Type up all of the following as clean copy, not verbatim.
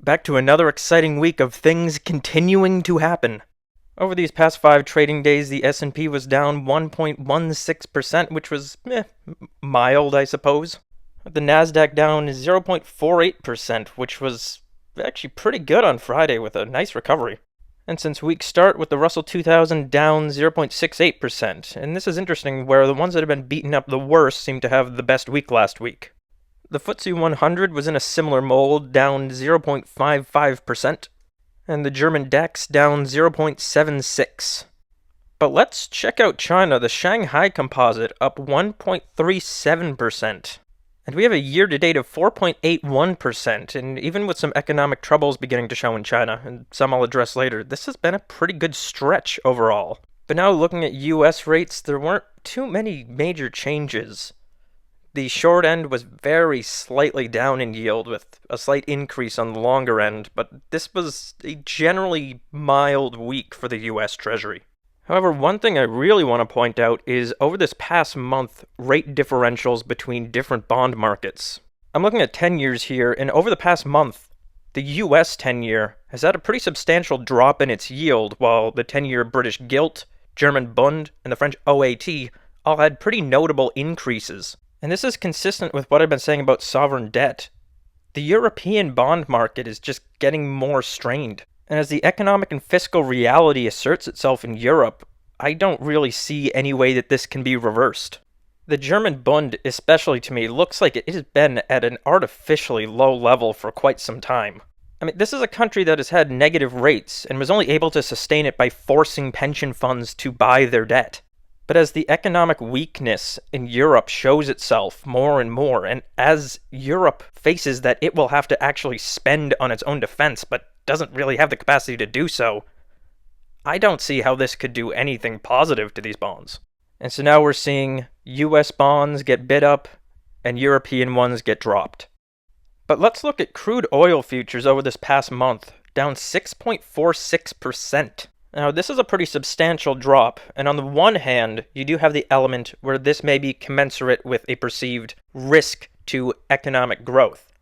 back to another exciting week of things continuing to happen. Over these past 5 trading days, the S&P was down 1.16%, which was mild, I suppose. The Nasdaq down 0.48%, which was actually pretty good on Friday with a nice recovery. And since week start, with the Russell 2000 down 0.68%. And this is interesting, where the ones that have been beaten up the worst seem to have the best week last week. The FTSE 100 was in a similar mold, down 0.55%, and the German DAX down 0.76%. But let's check out China, the Shanghai Composite up 1.37%. And we have a year-to-date of 4.81%, and even with some economic troubles beginning to show in China, and some I'll address later, this has been a pretty good stretch overall. But now looking at US rates, there weren't too many major changes. The short end was very slightly down in yield, with a slight increase on the longer end, but this was a generally mild week for the US Treasury. However, one thing I really want to point out is over this past month, rate differentials between different bond markets. I'm looking at 10 years here, and over the past month, the US 10-year has had a pretty substantial drop in its yield, while the 10-year British gilt, German Bund, and the French OAT all had pretty notable increases. And this is consistent with what I've been saying about sovereign debt. The European bond market is just getting more strained. And as the economic and fiscal reality asserts itself in Europe, I don't really see any way that this can be reversed. The German Bund, especially to me, looks like it has been at an artificially low level for quite some time. I mean, this is a country that has had negative rates and was only able to sustain it by forcing pension funds to buy their debt. But as the economic weakness in Europe shows itself more and more, and as Europe faces that it will have to actually spend on its own defense, but doesn't really have the capacity to do so, I don't see how this could do anything positive to these bonds. And so now we're seeing US bonds get bid up, and European ones get dropped. But let's look at crude oil futures over this past month, down 6.46%. Now, this is a pretty substantial drop, and on the one hand, you do have the element where this may be commensurate with a perceived risk to economic growth.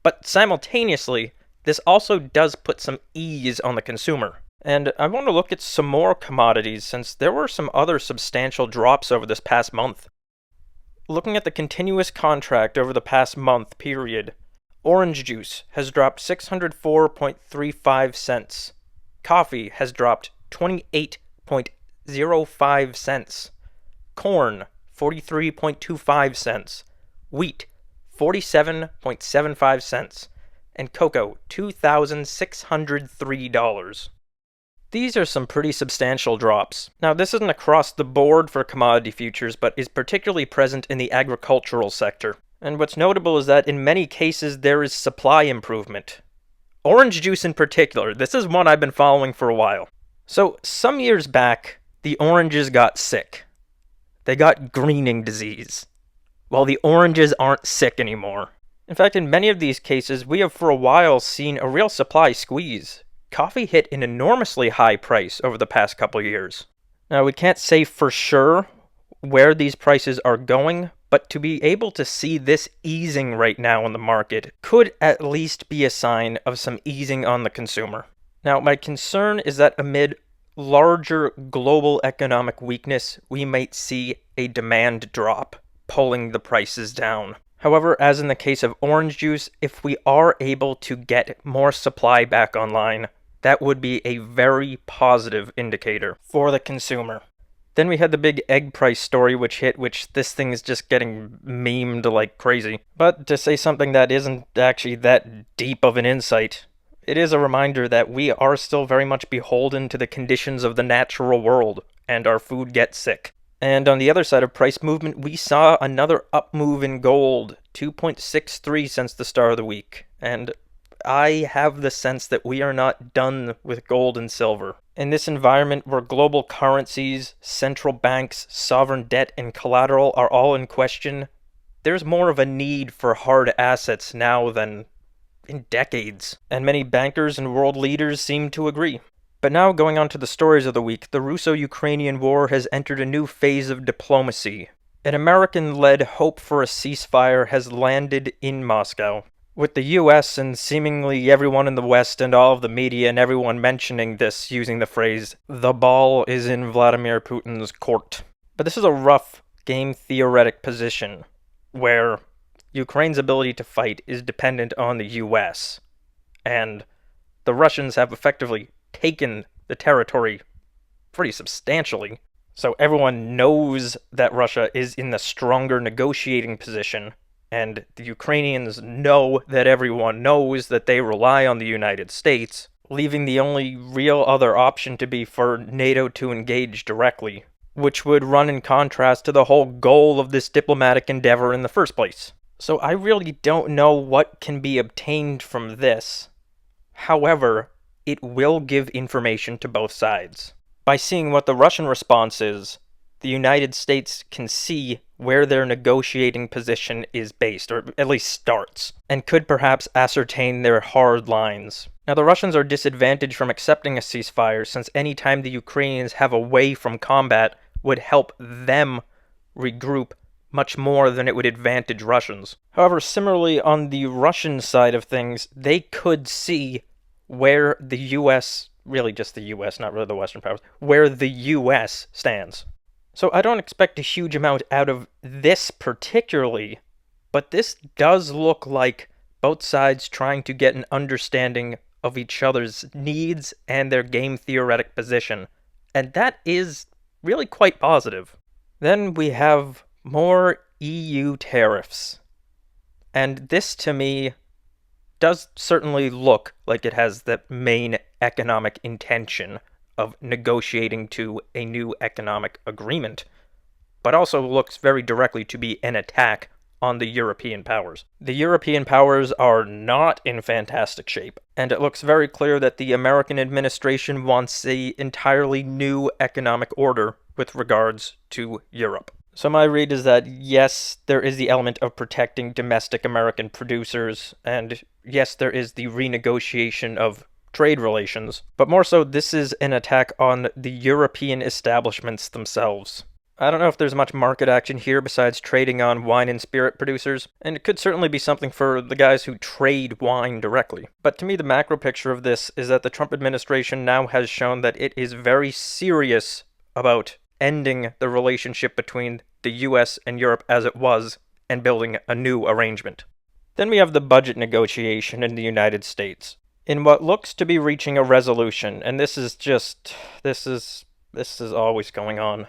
But simultaneously, this also does put some ease on the consumer. And I want to look at some more commodities, since there were some other substantial drops over this past month. Looking at the continuous contract over the past month period, orange juice has dropped 604.35 cents. Coffee has dropped 28.05 cents. Corn, 43.25 cents. Wheat, 47.75 cents. And cocoa, $2,603. These are some pretty substantial drops. Now, this isn't across the board for commodity futures, but is particularly present in the agricultural sector. And what's notable is that in many cases there is supply improvement. Orange juice in particular, this is one I've been following for a while. So, some years back, the oranges got sick. They got greening disease. Well, the oranges aren't sick anymore. In fact, in many of these cases, we have for a while seen a real supply squeeze. Coffee hit an enormously high price over the past couple years. Now, we can't say for sure where these prices are going, but to be able to see this easing right now in the market could at least be a sign of some easing on the consumer. Now, my concern is that amid larger global economic weakness, we might see a demand drop, pulling the prices down. However, as in the case of orange juice, if we are able to get more supply back online, that would be a very positive indicator for the consumer. Then we had the big egg price story which this thing is just getting memed like crazy. But to say something that isn't actually that deep of an insight, it is a reminder that we are still very much beholden to the conditions of the natural world, and our food gets sick. And on the other side of price movement, we saw another up move in gold, 2.63 since the start of the week. And I have the sense that we are not done with gold and silver. In this environment where global currencies, central banks, sovereign debt, and collateral are all in question, there's more of a need for hard assets now than in decades. And many bankers and world leaders seem to agree. But now, going on to the stories of the week, the Russo-Ukrainian war has entered a new phase of diplomacy. An American-led hope for a ceasefire has landed in Moscow. with the US and seemingly everyone in the West and all of the media and everyone mentioning this using the phrase, the ball is in Vladimir Putin's court. But this is a rough game theoretic position where Ukraine's ability to fight is dependent on the US, and the Russians have effectively taken the territory pretty substantially. So everyone knows that Russia is in the stronger negotiating position, and the Ukrainians know that everyone knows that they rely on the United States, leaving the only real other option to be for NATO to engage directly, which would run in contrast to the whole goal of this diplomatic endeavor in the first place. So I really don't know what can be obtained from this. However, it will give information to both sides. By seeing what the Russian response is, the United States can see where their negotiating position is based, or at least starts, and could perhaps ascertain their hard lines. Now, the Russians are disadvantaged from accepting a ceasefire, since any time the Ukrainians have a way from combat would help them regroup much more than it would advantage Russians. However, similarly, on the Russian side of things, they could see where the US, really just the US, not really the Western powers, where the US stands. So I don't expect a huge amount out of this particularly, but this does look like both sides trying to get an understanding of each other's needs and their game theoretic position, and that is really quite positive. Then we have more EU tariffs, and this to me does certainly look like it has the main economic intention of negotiating to a new economic agreement, but also looks very directly to be an attack on the European powers. The European powers are not in fantastic shape, and it looks very clear that the American administration wants an entirely new economic order with regards to Europe. So my read is that yes, there is the element of protecting domestic American producers, and yes, there is the renegotiation of trade relations, but more so this is an attack on the European establishments themselves. I don't know if there's much market action here besides trading on wine and spirit producers, and it could certainly be something for the guys who trade wine directly. But to me, the macro picture of this is that the Trump administration now has shown that it is very serious about ending the relationship between the US and Europe as it was and building a new arrangement. Then we have the budget negotiation in the United States, in what looks to be reaching a resolution, and this is always going on.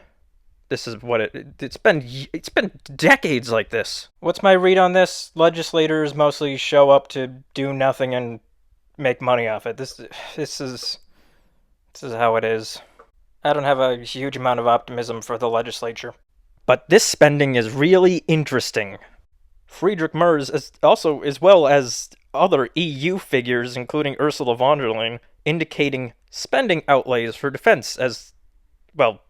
This is what it's been decades like this. What's my read on this? Legislators mostly show up to do nothing and make money off it. This is how it is. I don't have a huge amount of optimism for the legislature. But this spending is really interesting. Friedrich Merz, as well as other EU figures, including Ursula von der Leyen, indicating spending outlays for defense as, well,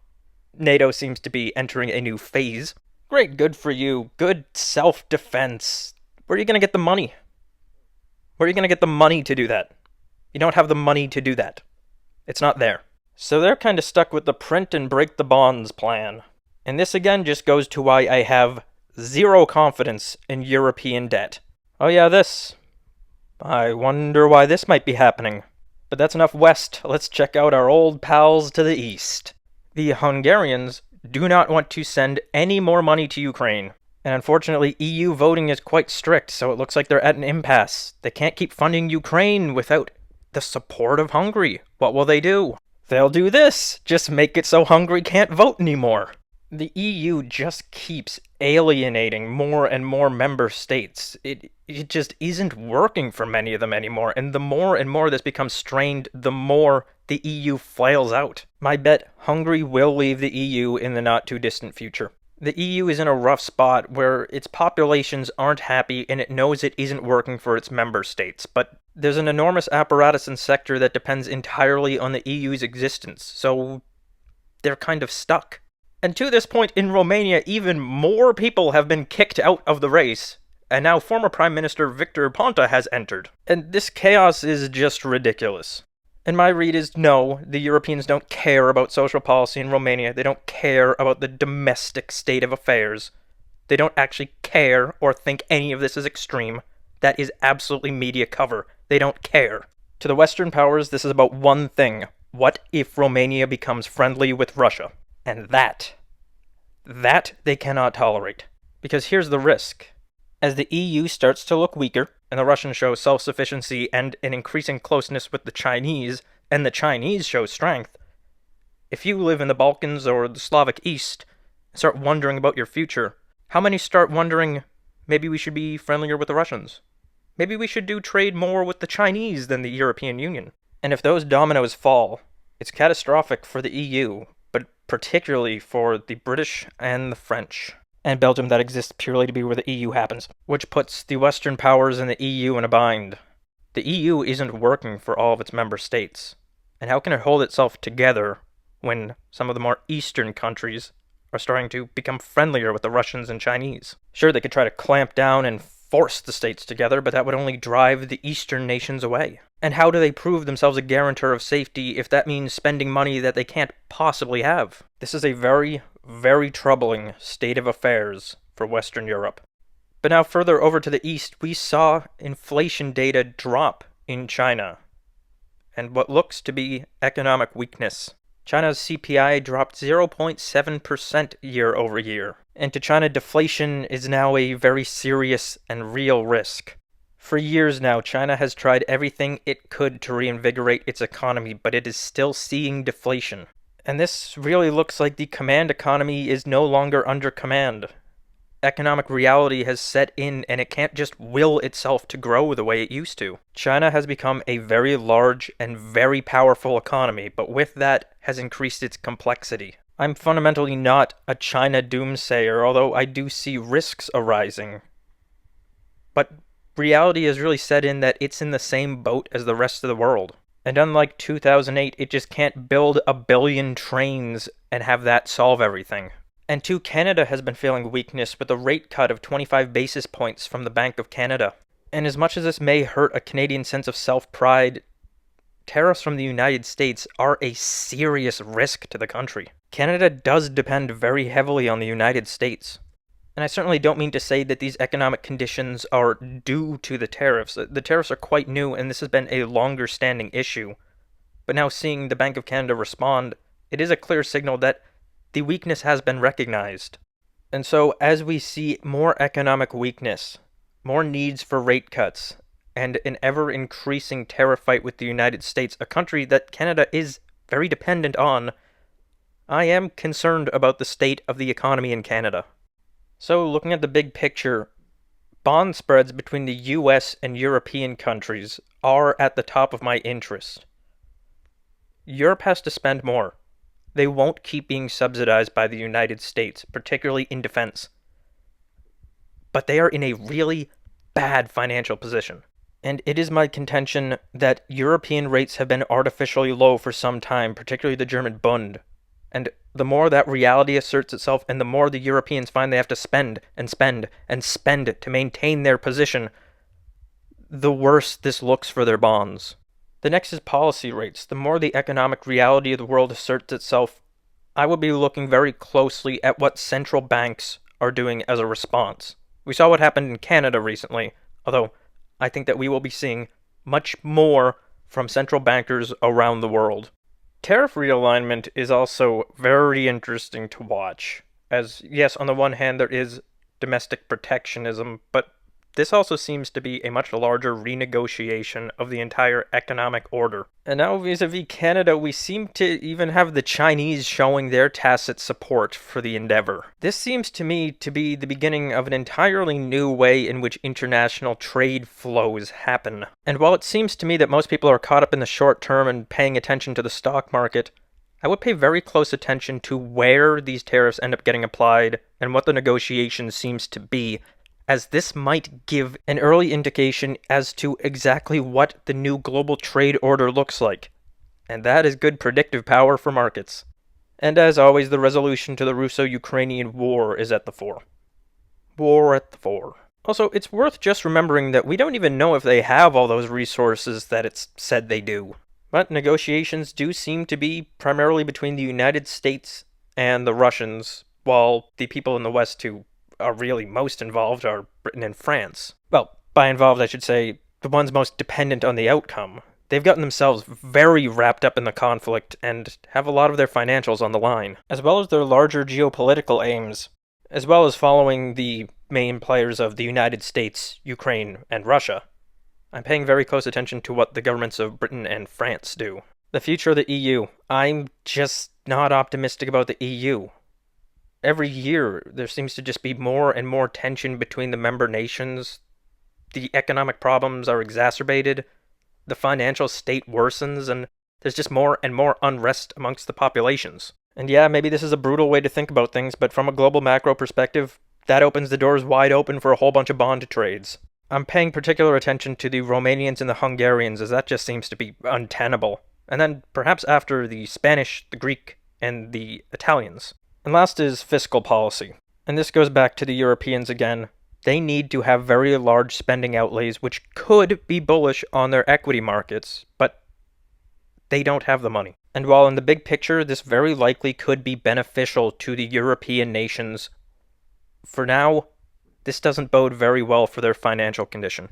NATO seems to be entering a new phase. Great, good for you. Good self-defense. Where are you going to get the money? Where are you going to get the money to do that? You don't have the money to do that. It's not there. So they're kind of stuck with the print and break the bonds plan. And this again just goes to why I have zero confidence in European debt. Oh yeah, this. I wonder why this might be happening. But that's enough west. Let's check out our old pals to the east. The Hungarians do not want to send any more money to Ukraine. And unfortunately, EU voting is quite strict, so it looks like they're at an impasse. They can't keep funding Ukraine without the support of Hungary. What will they do? They'll do this. Just make it so Hungary can't vote anymore. The EU just keeps alienating more and more member states. It just isn't working for many of them anymore, and the more and more this becomes strained, the more the EU flails out. My bet, Hungary will leave the EU in the not-too-distant future. The EU is in a rough spot where its populations aren't happy and it knows it isn't working for its member states, but there's an enormous apparatus and sector that depends entirely on the EU's existence, so they're kind of stuck. And to this point in Romania, even more people have been kicked out of the race, and now former Prime Minister Victor Ponta has entered. And this chaos is just ridiculous. And my read is no, the Europeans don't care about social policy in Romania. They don't care about the domestic state of affairs. They don't actually care or think any of this is extreme. That is absolutely media cover. They don't care. To the Western powers, this is about one thing. What if Romania becomes friendly with Russia? And that they cannot tolerate. Because here's the risk. As the EU starts to look weaker, and the Russians show self-sufficiency and an increasing closeness with the Chinese, and the Chinese show strength, if you live in the Balkans or the Slavic East, and start wondering about your future, how many start wondering, maybe we should be friendlier with the Russians? Maybe we should do trade more with the Chinese than the European Union? And if those dominoes fall, it's catastrophic for the EU, but particularly for the British and the French. And Belgium that exists purely to be where the EU happens, which puts the Western powers and the EU in a bind. The EU isn't working for all of its member states. And how can it hold itself together when some of the more Eastern countries are starting to become friendlier with the Russians and Chinese? Sure, they could try to clamp down and force the states together, but that would only drive the Eastern nations away. And how do they prove themselves a guarantor of safety if that means spending money that they can't possibly have? This is a very, very troubling state of affairs for Western Europe. But now further over to the east, we saw inflation data drop in China, and what looks to be economic weakness. China's CPI dropped 0.7% year over year, and to China, deflation is now a very serious and real risk. For years now, China has tried everything it could to reinvigorate its economy, but it is still seeing deflation. And this really looks like the command economy is no longer under command. Economic reality has set in, and it can't just will itself to grow the way it used to. China has become a very large and very powerful economy, but with that has increased its complexity. I'm fundamentally not a China doomsayer, although I do see risks arising. But reality has really set in that it's in the same boat as the rest of the world. And unlike 2008, it just can't build a billion trains and have that solve everything. And too, Canada has been feeling weakness with a rate cut of 25 basis points from the Bank of Canada. And as much as this may hurt a Canadian sense of self-pride, tariffs from the United States are a serious risk to the country. Canada does depend very heavily on the United States. And I certainly don't mean to say that these economic conditions are due to the tariffs. The tariffs are quite new, and this has been a longer-standing issue. But now seeing the Bank of Canada respond, it is a clear signal that the weakness has been recognized. And so, as we see more economic weakness, more needs for rate cuts, and an ever-increasing tariff fight with the United States, a country that Canada is very dependent on, I am concerned about the state of the economy in Canada. So, looking at the big picture, bond spreads between the US and European countries are at the top of my interest. Europe has to spend more. They won't keep being subsidized by the United States, particularly in defense. But they are in a really bad financial position. And it is my contention that European rates have been artificially low for some time, particularly the German Bund. And the more that reality asserts itself, and the more the Europeans find they have to spend and spend and spend to maintain their position, the worse this looks for their bonds. The next is policy rates. The more the economic reality of the world asserts itself, I will be looking very closely at what central banks are doing as a response. We saw what happened in Canada recently, although I think that we will be seeing much more from central bankers around the world. Tariff realignment is also very interesting to watch, as yes, on the one hand there is domestic protectionism, but this also seems to be a much larger renegotiation of the entire economic order. And now vis-a-vis Canada, we seem to even have the Chinese showing their tacit support for the endeavor. This seems to me to be the beginning of an entirely new way in which international trade flows happen. And while it seems to me that most people are caught up in the short term and paying attention to the stock market, I would pay very close attention to where these tariffs end up getting applied and what the negotiation seems to be, as this might give an early indication as to exactly what the new global trade order looks like. And that is good predictive power for markets. And as always, the resolution to the Russo-Ukrainian war is at the fore. War at the fore. Also, it's worth just remembering that we don't even know if they have all those resources that it's said they do. But negotiations do seem to be primarily between the United States and the Russians, while the people in the West who are really most involved are Britain and France. Well, By involved, I should say the ones most dependent on the outcome. They've gotten themselves very wrapped up in the conflict and have a lot of their financials on the line, as well as their larger geopolitical aims, as well as following the main players of the United States, Ukraine, and Russia. I'm paying very close attention to what the governments of Britain and France do. The future of the EU. I'm just not optimistic about the EU. Every year, there seems to just be more and more tension between the member nations. The economic problems are exacerbated, the financial state worsens, and there's just more and more unrest amongst the populations. And yeah, maybe this is a brutal way to think about things, but from a global macro perspective, that opens the doors wide open for a whole bunch of bond trades. I'm paying particular attention to the Romanians and the Hungarians, as that just seems to be untenable. And then perhaps after the Spanish, the Greek, and the Italians. And last is fiscal policy. And this goes back to the Europeans again. They need to have very large spending outlays, which could be bullish on their equity markets, but they don't have the money. And while in the big picture, this very likely could be beneficial to the European nations, for now, this doesn't bode very well for their financial condition.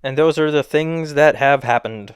And those are the things that have happened.